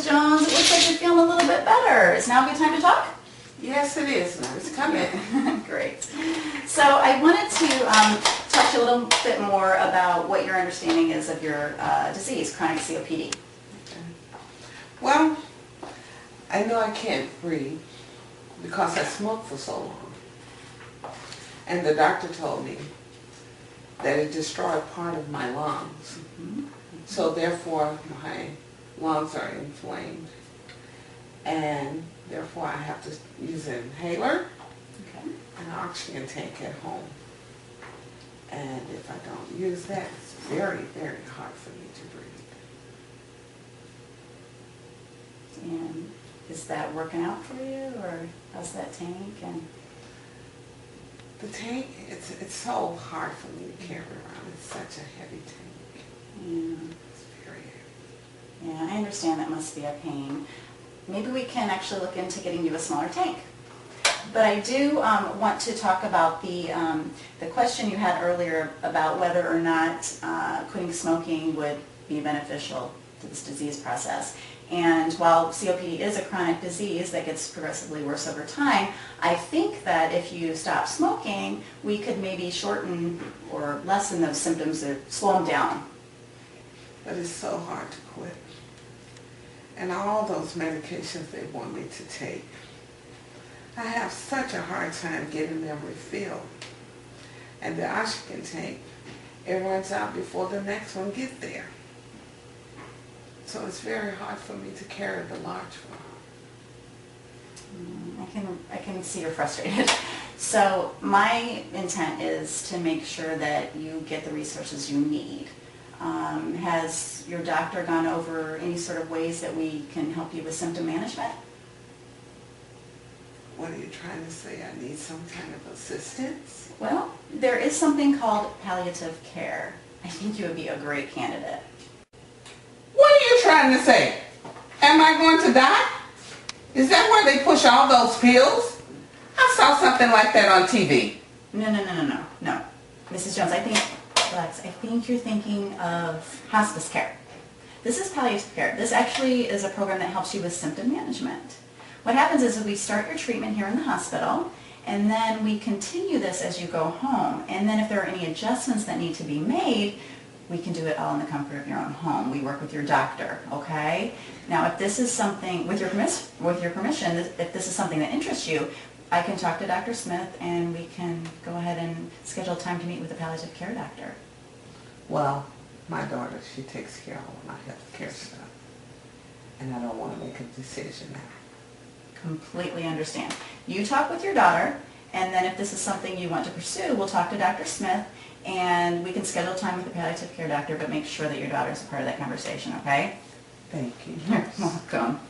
Jones, it looks like you're feeling a little bit better. Is now a good time to talk? Yes, it is. It's coming. Great. So I wanted to talk to you a little bit more about what your understanding is of your disease, chronic COPD. Well, I know I can't breathe because I smoked for so long. And the doctor told me that it destroyed part of my lungs. So therefore, my lungs are inflamed. And therefore, I have to use an inhaler and an oxygen tank at home. And if I don't use that, it's very, very hard for me to breathe. And is that working out for you, or how's that tank? And the tank, it's so hard for me to carry around. It's such a heavy tank. Yeah. It's very heavy. Yeah, I understand that must be a pain. Maybe we can actually look into getting you a smaller tank. But I do want to talk about the question you had earlier about whether or not quitting smoking would be beneficial to this disease process. And while COPD is a chronic disease that gets progressively worse over time, I think that if you stop smoking, we could maybe shorten or lessen those symptoms or slow them down. But it's so hard to quit. And all those medications they want me to take, I have such a hard time getting them refilled. And the oxygen tank, it runs out before the next one gets there. So it's very hard for me to carry the large one. I can see you're frustrated. So my intent is to make sure that you get the resources you need. Has your doctor gone over any sort of ways that we can help you with symptom management? What are you trying to say? I need some kind of assistance? Well, there is something called palliative care. I think you would be a great candidate. What are you trying to say? Am I going to die? Is that where they push all those pills? I saw something like that on TV. No. Mrs. Jones, I think you're thinking of hospice care. This is palliative care. This actually is a program that helps you with symptom management. What happens is we start your treatment here in the hospital, and then we continue this as you go home. And then if there are any adjustments that need to be made, we can do it all in the comfort of your own home. We work with your doctor, okay? Now, if this is something, with your permission, if this is something that interests you, I can talk to Dr. Smith and we can go ahead and schedule time to meet with the palliative care doctor. Well, my daughter, she takes care of all my health care stuff. And I don't want to make a decision now. Completely understand. You talk with your daughter, and then if this is something you want to pursue, we'll talk to Dr. Smith, and we can schedule time with the palliative care doctor, but make sure that your daughter is a part of that conversation, okay? Thank you. You're welcome.